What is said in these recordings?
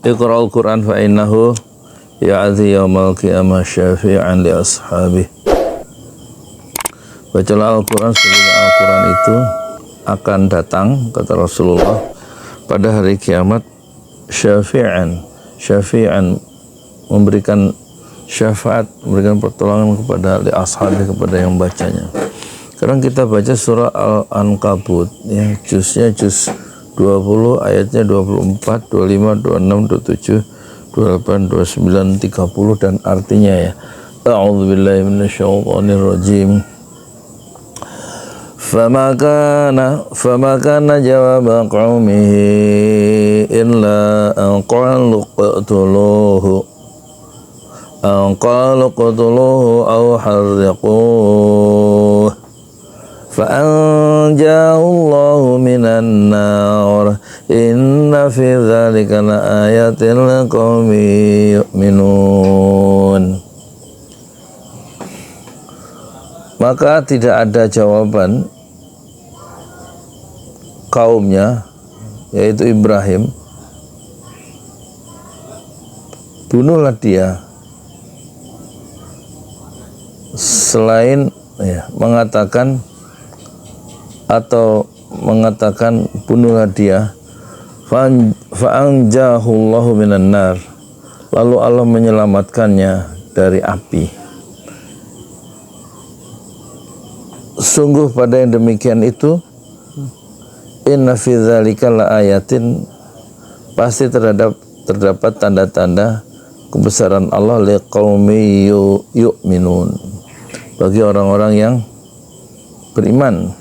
Iqra'ul Qur'an fa innahu ya'ti yaumal qiyamah syafi'an li ashabih. Bacalah Al-Quran, sesungguhnya Al-Quran itu akan datang, kata Rasulullah, pada hari kiamat syafi'an, memberikan syafaat, memberikan pertolongan kepada li ashabih, kepada yang bacanya. Sekarang kita baca surah Al-Ankabut, ya, juznya juz 20, ayatnya 24, 25, 26, 27, 28, 29, 30, dan artinya ya. A'udzubillahi minasyaitonir rajim. فما كان جواب قومه إلا أن قالوا اقتلوه أو حرقوه فأنجاه الله من النار إن في ذلك لآيات لقوم يؤمنون. Maka tidak ada jawaban kaumnya, yaitu Ibrahim, bunuhlah dia, selain mengatakan bunuhlah dia, fa'anjahullahu minan nar, lalu Allah menyelamatkannya dari api. Sungguh pada yang demikian itu, inna fi dzalika laayatin, pasti terdapat tanda-tanda kebesaran Allah liqaumi yu'minun, bagi orang-orang yang beriman.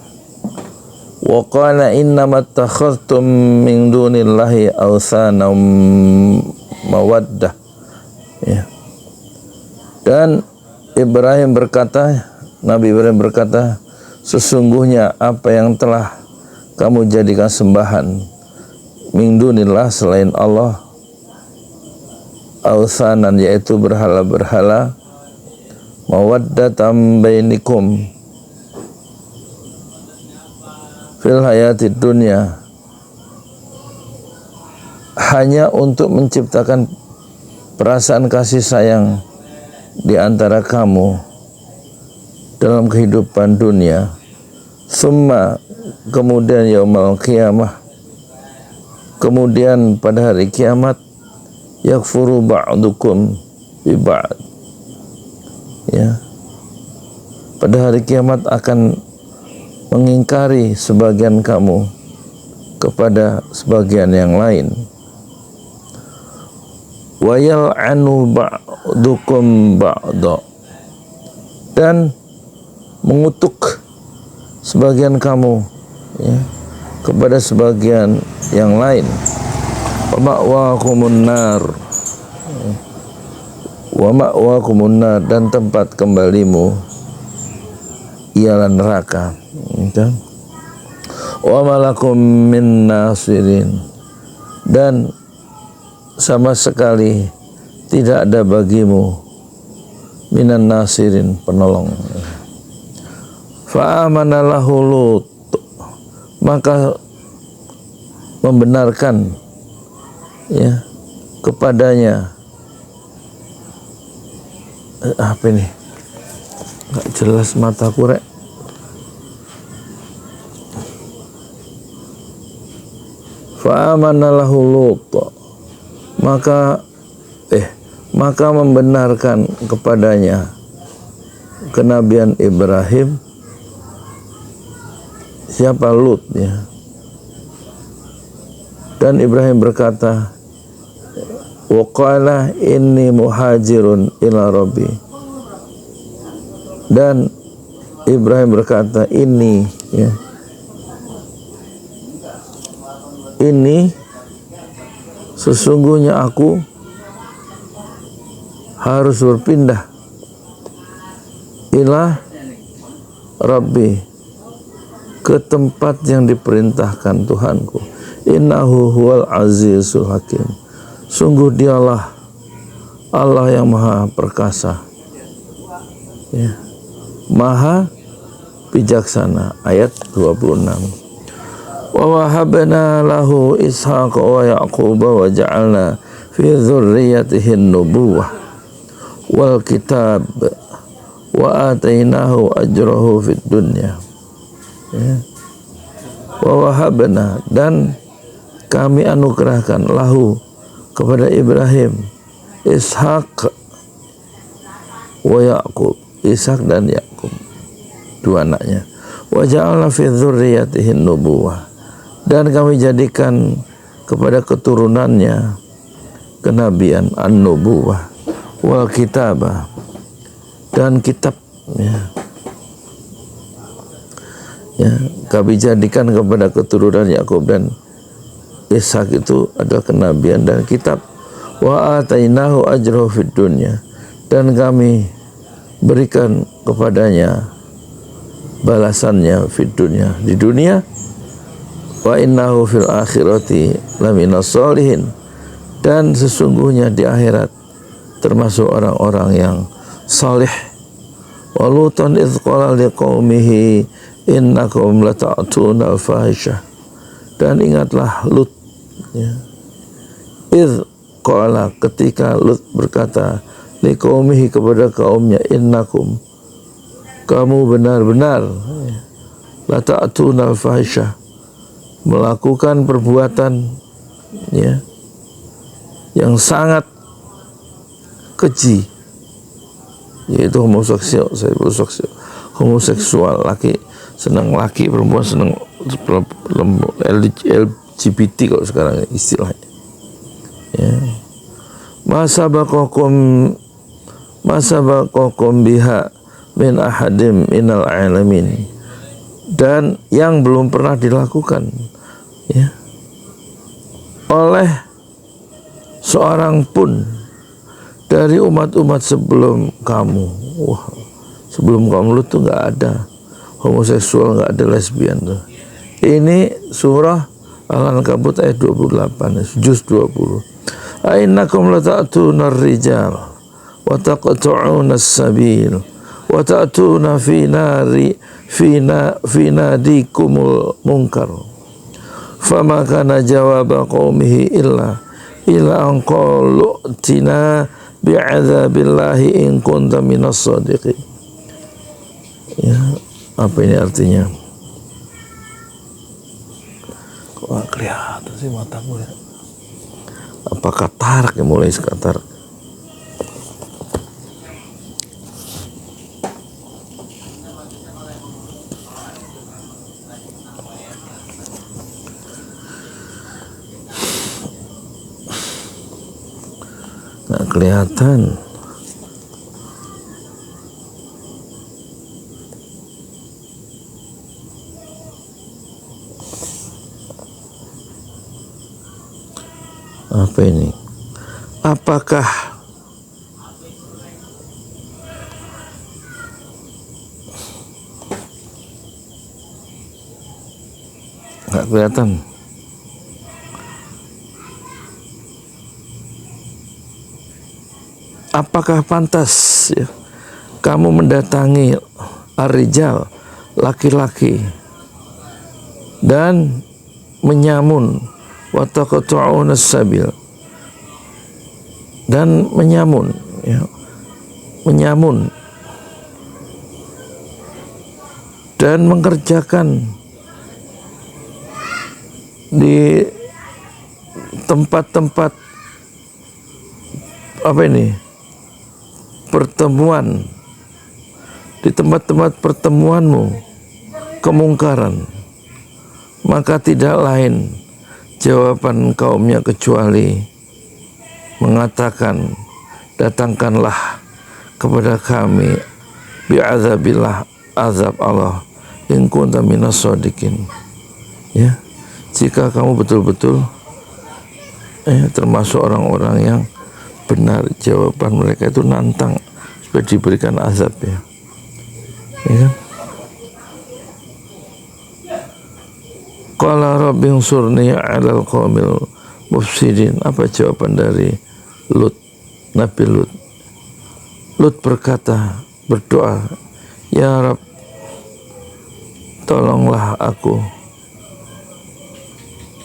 Wa qala innamat takhadtum min dunillahi awsanam mawaddah, ya. Dan Nabi Ibrahim berkata, sesungguhnya apa yang telah kamu jadikan sembahan min dunillah, selain Allah, awsanan, yaitu berhala-berhala, mawaddatam bainikum fil hayatid dunya, hanya untuk menciptakan perasaan kasih sayang di antara kamu dalam kehidupan dunia. Summa, kemudian yaumal qiyamah, kemudian pada hari kiamat, yakfuru ba'dukum bi ba'd, ya, pada hari kiamat akan mengingkari sebagian kamu kepada sebagian yang lain. Wa yal'anu ba'dukum ba'da, dan mengutuk sebagian kamu, ya, kepada sebagian yang lain. Wa ma'wakumun nar, dan tempat kembalimu ialah neraka. Wa malakum min nasirin, dan sama sekali tidak ada bagimu minan nasirin, penolong. Fa'amana lahu Lut, maka membenarkan, ya, kepadanya. Apa ini? Gak jelas mataku, rek. Fa'amana lahu Lut, maka membenarkan kepadanya kenabian Ibrahim. Siapa? Lut, ya. Dan Ibrahim berkata, wa qala inni muhajirun ila rabbi, dan Ibrahim berkata, ini, ya, ini sesungguhnya aku harus berpindah ila rabbi, ke tempat yang diperintahkan Tuhanku. Innahu huwal azizul hakim, sungguh dialah Allah yang maha perkasa, ya, maha bijaksana. Ayat 26. Wa wahabna lahu Ishaqa wa Yaquba wa ja'alna fi dzurriyyatihi an-nubuwah wal kitab wa atainahu ajrahu fid dunya. Ya. Wa wahabna, dan kami anugerahkan lahu kepada Ibrahim Ishaq wa Yaqub, Ishak dan Yakub, dua anaknya. Wa ja'alna fi dzurriyyatihi an-nubuwah, dan kami jadikan kepada keturunannya kenabian, an-nubuwah wal kitabah, dan kitab, ya, kami jadikan kepada keturunan Yakub dan Ishak itu adalah kenabian dan kitab. Wa atainahu ajrahu fid dunya, dan kami berikan kepadanya balasannya fid dunya, di dunia. Wa innahu fil akhirati laminas sholihin, dan sesungguhnya di akhirat termasuk orang-orang yang salih. Wa lutan idz qala liqaumihi innakum lata'tuna al-fahisyah, dan ingatlah Lut, ya, idz qala, ketika Lut berkata liqaumihi, kepada kaumnya, innakum, kamu benar-benar, lata'tuna al-fahisyah, melakukan perbuatan, ya, yang sangat keji, yaitu homoseksual, laki senang laki, perempuan senang LGBT kalau sekarang istilahnya. Ya. Masa baqakum biha min ahadim minal alamin, dan yang belum pernah dilakukan, ya, oleh seorang pun dari umat-umat sebelum kamu. Wah, sebelum kamu Lut tuh nggak ada homoseksual, nggak ada lesbian tuh. Ini surah Al-Ankabut ayat 28, juz 20. Ainakum lata'tuna ar-rijal wa taqta'una as-sabil wa ta'tuna fi nadikumul munkar. Fama kana jawaba qaumihi illa an qalu tina bi'adzabillahi in kunta minas shadiqin. Ya, apa ini artinya? Kok gak kelihatan sih mataku ya? Apa katarak ya, mulai katarak? Nggak kelihatan. Apa ini? Apakah nggak kelihatan? Apakah pantas, ya, kamu mendatangi ar-rijal, laki-laki, dan menyamun, wa taqta'una as-sabil, dan menyamun, ya, menyamun dan mengerjakan di tempat-tempat apa ini, pertemuan, di tempat-tempat pertemuanmu kemungkaran, maka tidak lain jawaban kaumnya kecuali mengatakan, datangkanlah kepada kami bi'adzabillah, azab Allah, in kunta minas shadiqin, ya, jika kamu betul-betul termasuk orang-orang yang benar. Jawaban mereka itu nantang supaya diberikan azab, ya, ya kan? Qala rabbi unsurni 'alal qaumil mufsidin. Apa jawaban dari Lut, Nabi Lut? Lut berkata, berdoa, ya Rabb, tolonglah aku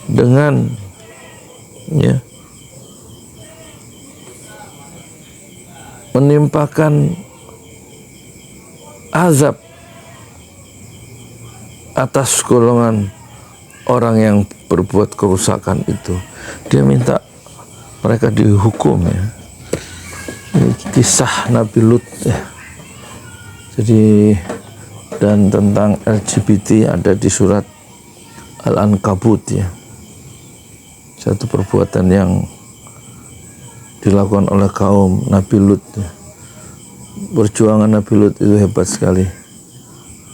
dengan ya menimpakan azab atas golongan orang yang berbuat kerusakan itu. Dia minta mereka dihukum ya. Ini kisah Nabi Lut ya. Jadi dan tentang LGBT ada di surat Al-Ankabut ya. Satu perbuatan yang dilakukan oleh kaum Nabi Lut ya. Perjuangan Nabi Lut itu hebat sekali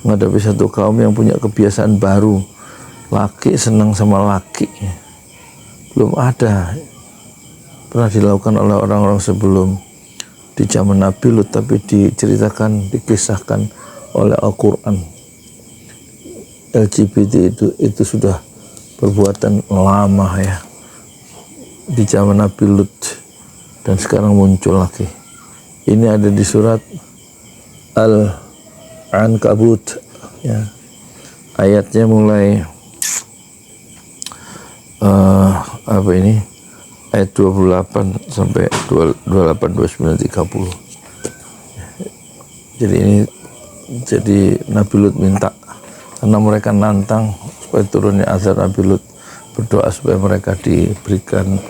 menghadapi satu kaum yang punya kebiasaan baru, laki senang sama laki, belum ada pernah dilakukan oleh orang-orang sebelum di zaman Nabi Lut, tapi diceritakan, dikisahkan oleh Al-Quran. LGBT itu sudah perbuatan lama ya di zaman Nabi Lut, dan sekarang muncul lagi. Ini ada di surat Al-Ankabut ya. Ayatnya mulai ayat 28 sampai 28, 29, 30. Jadi Nabi Lut minta, karena mereka nantang supaya turunnya azab Nabi Lut, berdoa supaya mereka diberikan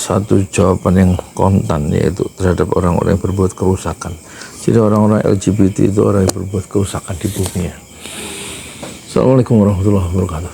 satu jawaban yang kontan, yaitu terhadap orang-orang yang berbuat kerusakan. Jadi orang-orang LGBT itu orang yang berbuat kerusakan di bumi ya. Assalamualaikum warahmatullahi wabarakatuh.